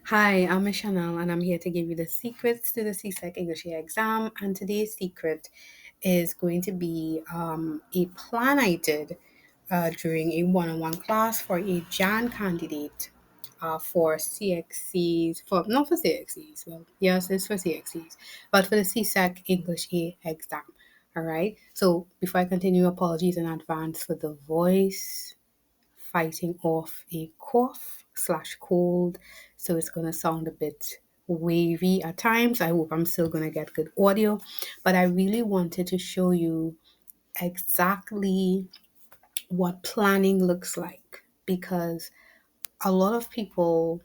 Hi, I'm Ms Chanelle, and I'm here to give you the secrets to the CSEC English A exam. And today's secret is going to be a plan I did during a one-on-one class for a Jan candidate for CXCs, for not for CXCs, well, yes, it's for CXCs, but for the CSEC English A exam. All right. So before I continue, apologies in advance for the voice fighting off a cough slash cold. So it's going to sound a bit wavy at times. I hope I'm still going to get good audio. But I really wanted to show you exactly what planning looks like because a lot of people,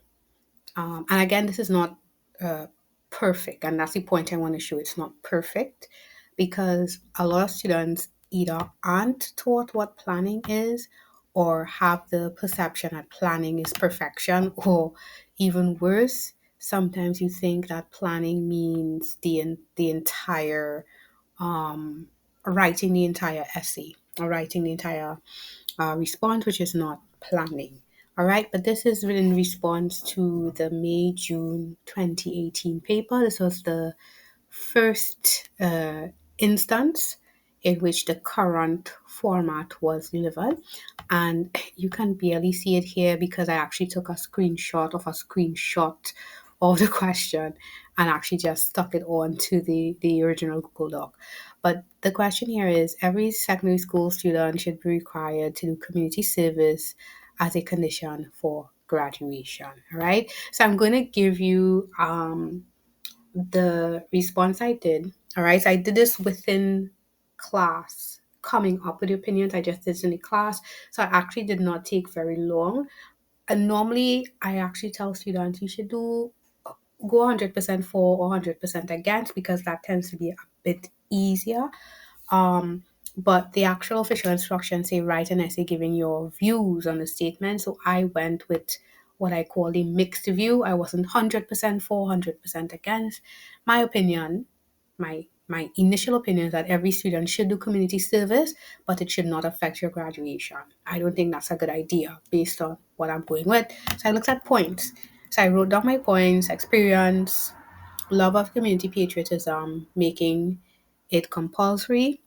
and again, this is not uh, perfect, and that's the point I want to show. It's not perfect because a lot of students either aren't taught what planning is or have the perception that planning is perfection, or even worse, sometimes you think that planning means the entire writing the entire essay or writing the entire response, which is not planning. All right, but this is in response to the May June 2018 paper. This was the first instance in which the current format was delivered. And you can barely see it here because I actually took a screenshot of a screenshot of the question and actually just stuck it on to the original Google Doc. But the question here is every secondary school student should be required to do community service as a condition for graduation. All right. So I'm going to give you the response I did. All right. So I did this within class, coming up with the opinions. I just did it in the class. So I actually did not take very long. And normally I actually tell students you should go 100% for or 100% against because that tends to be a bit easier. Um, but the actual official instructions say write an essay giving your views on the statement. So I went with what I call a mixed view. I wasn't 100% for, 100% against. My opinion, my initial opinion is that every student should do community service, but it should not affect your graduation. I don't think that's a good idea based on what I'm going with. So I looked at points. So I wrote down my points, experience, love of community patriotism, making it compulsory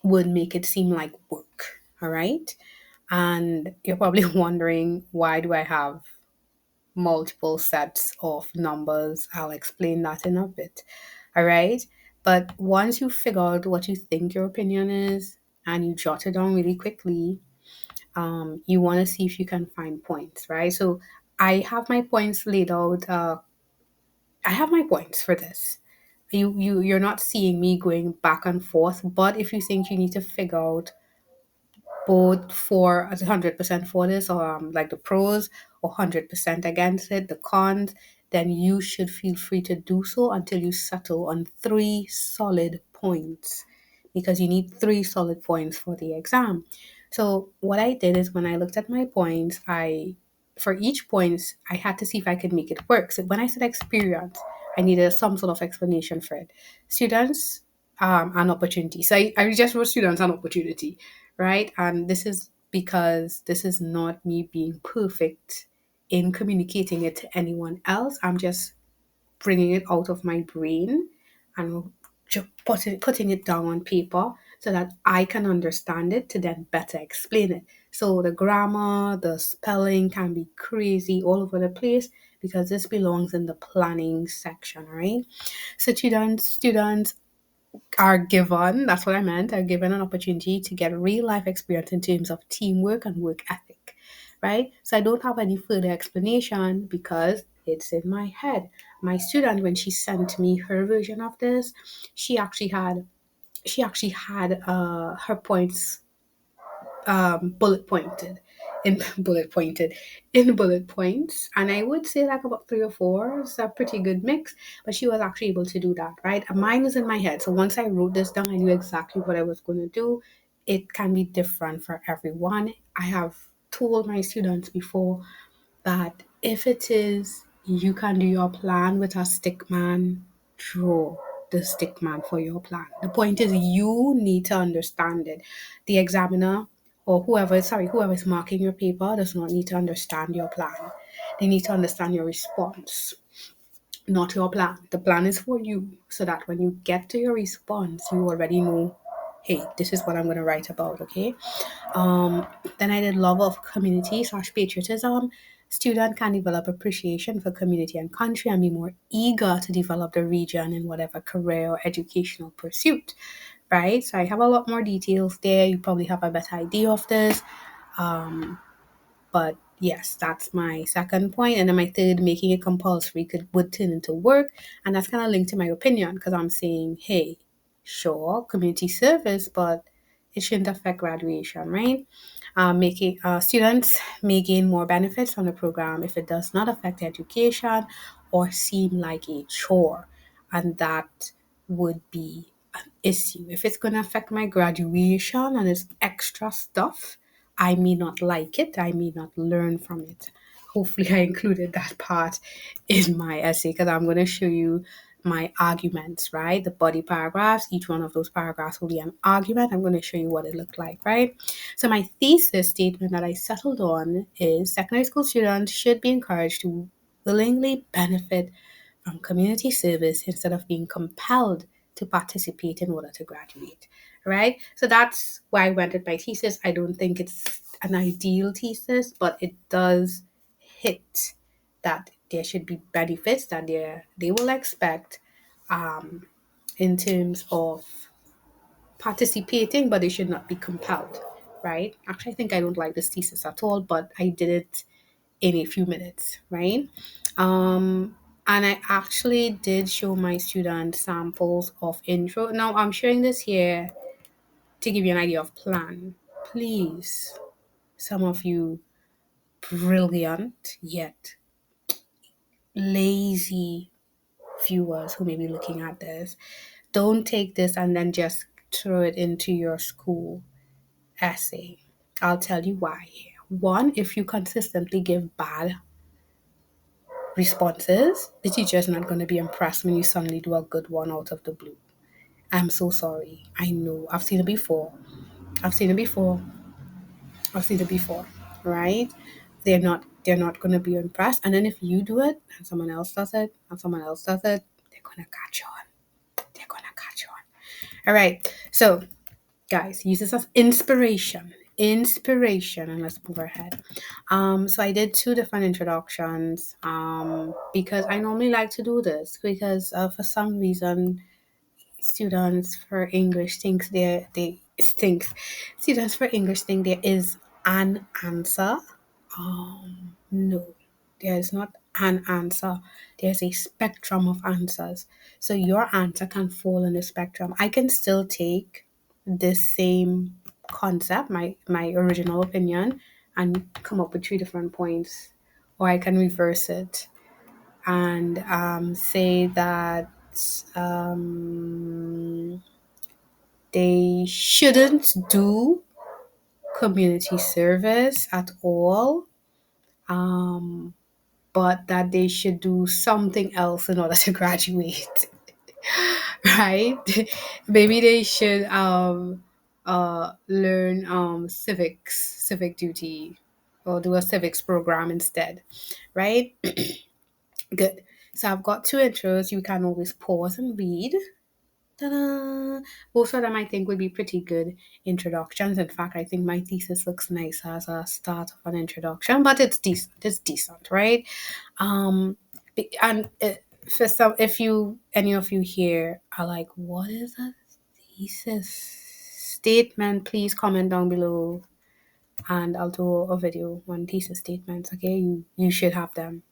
would make it seem like work. All right. And you're probably wondering, why do I have multiple sets of numbers? I'll explain that in a bit. All right. But once you figure out what you think your opinion is and you jot it down really quickly, you want to see if you can find points, right? So I have my points laid out. I have my points for this. You're not seeing me going back and forth, but if you think you need to figure out both for 100% for this or like the pros or 100% against it, the cons, then you should feel free to do so until you settle on three solid points because you need three solid points for the exam. So what I did is when I looked at my points, I for each points I had to see if I could make it work. So when I said experience, I needed some sort of explanation for it. Students, an opportunity. So I just wrote students an opportunity, right? And this is because this is not me being perfect in communicating it to anyone else. I'm just bringing it out of my brain and just putting it down on paper so that I can understand it to then better explain it. So the grammar, the spelling can be crazy all over the place because this belongs in the planning section, right? So students are given, that's what I meant, are given an opportunity to get real life experience in terms of teamwork and work ethic, right? So I don't have any further explanation because it's in my head. My student, when she sent me her version of this, she actually had her points bullet pointed in bullet points, and I would say like about three or four is a pretty good mix, but she was actually able to do that, right? And mine was in my head, so once I wrote this down I knew exactly what I was going to do. It can be different for everyone. I have told my students before that if it is you can do your plan with a stick man, draw the stick man for your plan. The point is you need to understand it. The examiner or whoever is marking your paper does not need to understand your plan. They need to understand your response, not your plan. The plan is for you so that when you get to your response, you already know, hey, this is what I'm going to write about, okay? Um, then I did love of community slash patriotism. Student can develop appreciation for community and country and be more eager to develop the region in whatever career or educational pursuit, right? So I have a lot more details there. You probably have a better idea of this. Um, but yes, that's my second point. And then my third, making it compulsory would turn into work. And that's kind of linked to my opinion because I'm saying, hey, sure, community service, but it shouldn't affect graduation, right? Making students may gain more benefits from the program if it does not affect education or seem like a chore, and that would be an issue. If it's going to affect my graduation and it's extra stuff, I may not like it. I may not learn from it. Hopefully, I included that part in my essay because I'm going to show you my arguments, right? The body paragraphs, each one of those paragraphs will be an argument. I'm going to show you what it looked like, right? So my thesis statement that I settled on is secondary school students should be encouraged to willingly benefit from community service instead of being compelled to participate in order to graduate, right? So that's why I went with my thesis. I don't think it's an ideal thesis, but it does hit that there should be benefits that they will expect um, in terms of participating, but they should not be compelled, right? Actually, I think I don't like this thesis at all, but I did it in a few minutes, right? And I actually did show my students samples of intro. Now I'm showing this here to give you an idea of plan. Please, some of you brilliant yet lazy viewers who may be looking at this, don't take this and then just throw it into your school essay. I'll tell you why. One, if you consistently give bad responses, the teacher is not going to be impressed when you suddenly do a good one out of the blue. I'm so sorry. I know. I've seen it before. I've seen it before. I've seen it before. Right? They're not gonna be impressed. And then if you do it and someone else does it and someone else does it, they're gonna catch on. They're gonna catch on. All right. So guys, use this as inspiration, and let's move ahead. So I did two different introductions because I normally like to do this because for some reason students for English thinks students for English think there is an answer. No, there is not an answer. There's a spectrum of answers. So your answer can fall in the spectrum. I can still take the same concept, my original opinion, and come up with three different points, or I can reverse it and say that um, they shouldn't do community service at all, but that they should do something else in order to graduate. Right? Maybe they should learn civic duty or do a civics program instead, right? Good. So I've got two intros. You can always pause and read. Ta-da! Both of them I think would be pretty good introductions. In fact, I think my thesis looks nice as a start of an introduction, but it's decent. It's decent, right? And for some, if you any of you here are like, what is a thesis statement? Please comment down below, and I'll do a video on thesis statements. Okay, you should have them.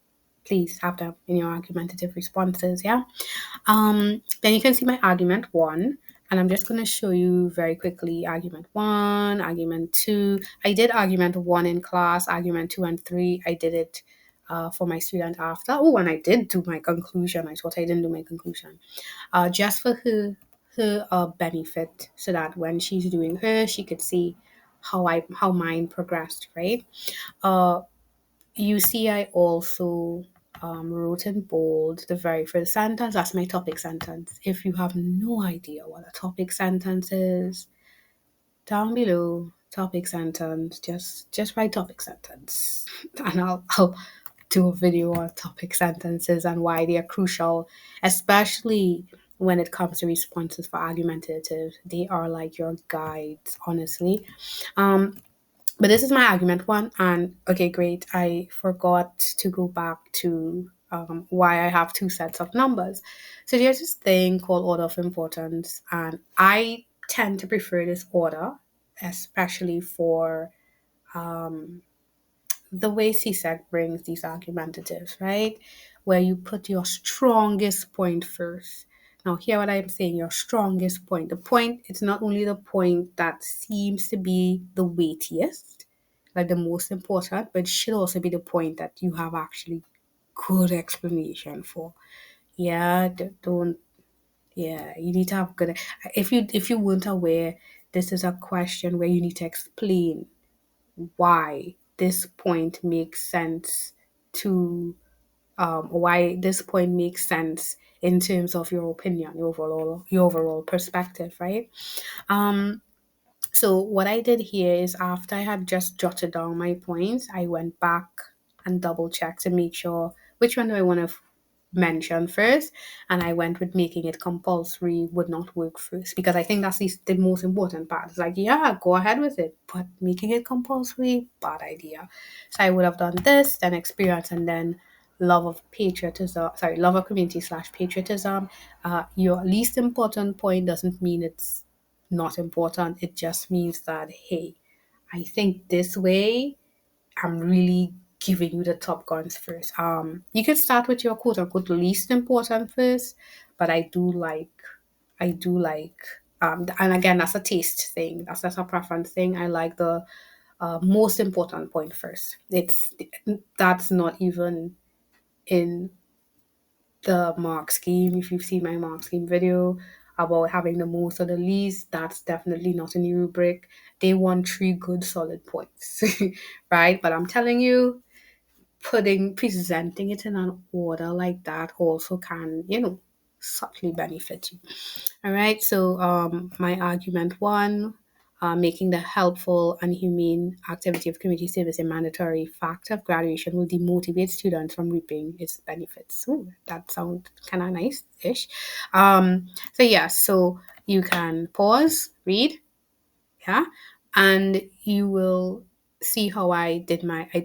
Please have them in your argumentative responses. Yeah. Then you can see my argument one, and I'm just going to show you very quickly argument one, argument two. I did argument one in class, argument two and three. I did it for my student after. Oh, and I did do my conclusion. I thought I didn't do my conclusion. Just for her benefit, so that when she's doing her, she could see how mine progressed, right? Uh, you see, I also wrote in bold the very first sentence. That's my topic sentence. If you have no idea what a topic sentence is, down below, topic sentence, just write topic sentence, and I'll do a video on topic sentences and why they are crucial, especially when it comes to responses for argumentative. They are like your guides, honestly. Um, but this is my argument one, and okay, great. I forgot to go back to why I have two sets of numbers. So there's this thing called order of importance, and I tend to prefer this order, especially for um, the way CSEC brings these argumentatives, right? Where you put your strongest point first. Now, hear what I'm saying, your strongest point. The point, it's not only the point that seems to be the weightiest, like the most important, but it should also be the point that you have actually good explanation for. Yeah, don't, yeah, you need to have good, if you weren't aware, this is a question where you need to explain why this point makes sense to why this point makes sense in terms of your opinion, your overall perspective, right? um so what I did here is, after I had just jotted down my points, I went back and double checked to make sure which one do I want to mention first, and I went with making it compulsory would not work first, because I think that's the most important part. It's like, yeah, go ahead with it, but making it compulsory, bad idea. So I would have done this, then experience, and then love of community slash patriotism. Your least important point doesn't mean it's not important. It just means that, hey, I think this way I'm really giving you the top guns first. You could start with your quote unquote least important first, but I do like, and again, that's a taste thing. That's a preference thing. I like the most important point first. That's not even in the mark scheme. If you've seen my mark scheme video about having the most or the least, that's definitely not in the rubric. They want three good solid points, right? But I'm telling you, presenting it in an order like that also can, subtly benefit you. All right, so my argument one, making the helpful and humane activity of community service a mandatory fact of graduation will demotivate students from reaping its benefits. Ooh, that sounds kind of nice-ish. So yeah, so you can pause, read, yeah, and you will see how I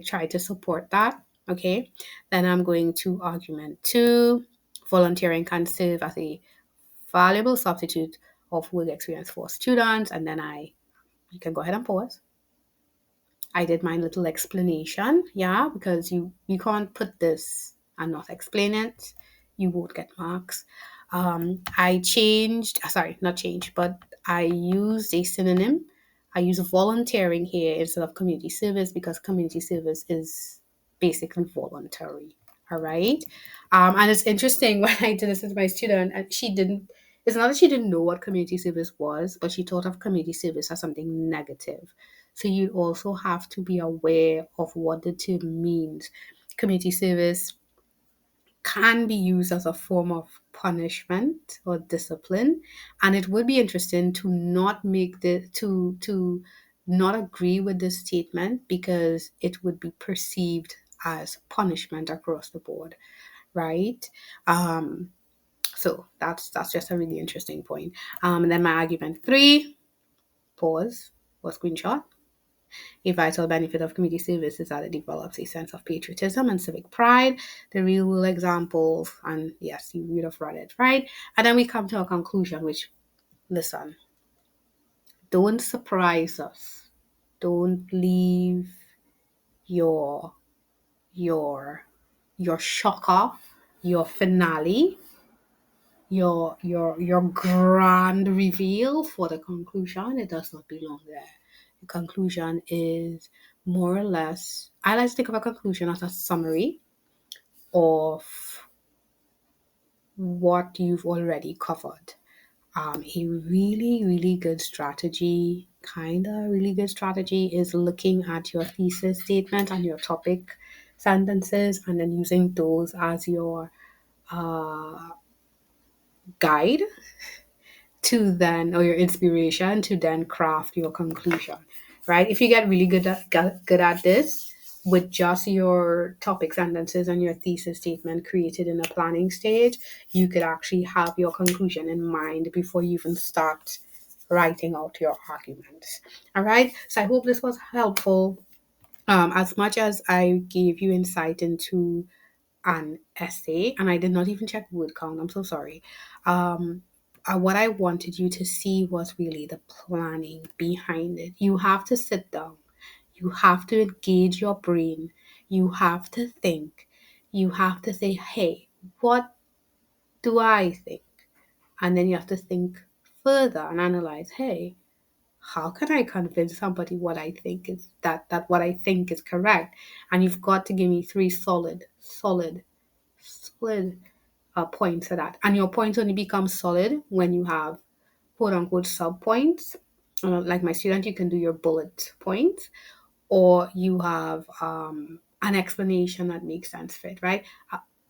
tried to support that. Okay, then I'm going to argument two. Volunteering can serve as a valuable substitute of work experience for students. And then you can go ahead and pause. I did my little explanation, yeah, because you can't put this and not explain it. You won't get marks. I changed, sorry, not changed, but I used a synonym. I use volunteering here instead of community service, because community service is basically voluntary. All right. And it's interesting when I did this with my student, and it's not that she didn't know what community service was, but she thought of community service as something negative. So you also have to be aware of what the term means. Community service can be used as a form of punishment or discipline, and it would be interesting to not make the to not agree with this statement, because it would be perceived as punishment across the board, right? Um, so that's just a really interesting point. And then my argument three, pause or screenshot. A vital benefit of community service is that it develops a sense of patriotism and civic pride. The real world examples, and yes, you would have read it, right? And then we come to a conclusion, which, listen, don't surprise us. Don't leave your your your shocker, your finale, your grand reveal for the conclusion. It does not belong there. The conclusion is more or less, I like to think of a conclusion as a summary of what you've already covered. A really, really good strategy, really good strategy, is looking at your thesis statement and your topic sentences, and then using those as your uh, guide to then, or your inspiration to then craft your conclusion, right? If you get really good at this, with just your topic sentences and your thesis statement created in the planning stage, you could actually have your conclusion in mind before you even start writing out your arguments. All right. So I hope this was helpful. As much as I gave you insight into an essay, and I did not even check word count. I'm so sorry. Um, what I wanted you to see was really the planning behind it. You have to sit down. You have to engage your brain. You have to think. You have to say, hey, what do I think? And then you have to think further and analyze, hey, how can I convince somebody what I think is that what I think is correct? And you've got to give me three solid points for that. And your points only become solid when you have quote unquote sub points. Like my student, you can do your bullet points, or you have an explanation that makes sense for it, right?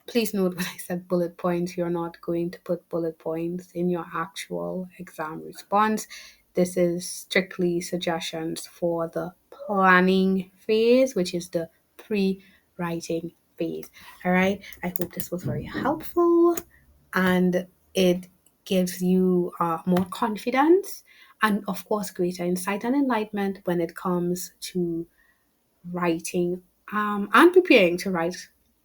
Please note when I said bullet points, you're not going to put bullet points in your actual exam response. This is strictly suggestions for the planning phase, which is the pre-writing phase. All right. I hope this was very helpful and it gives you more confidence and, of course, greater insight and enlightenment when it comes to writing and preparing to write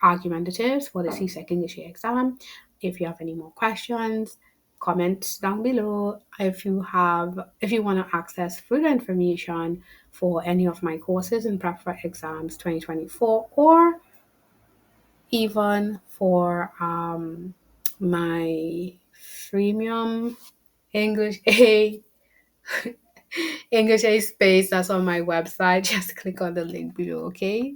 argumentatives for the CSEC English exam. If you have any more questions, comment down below. If you want to access further information for any of my courses in prep for exams 2024, or even for my freemium English A English A space that's on my website, just click on the link below, okay?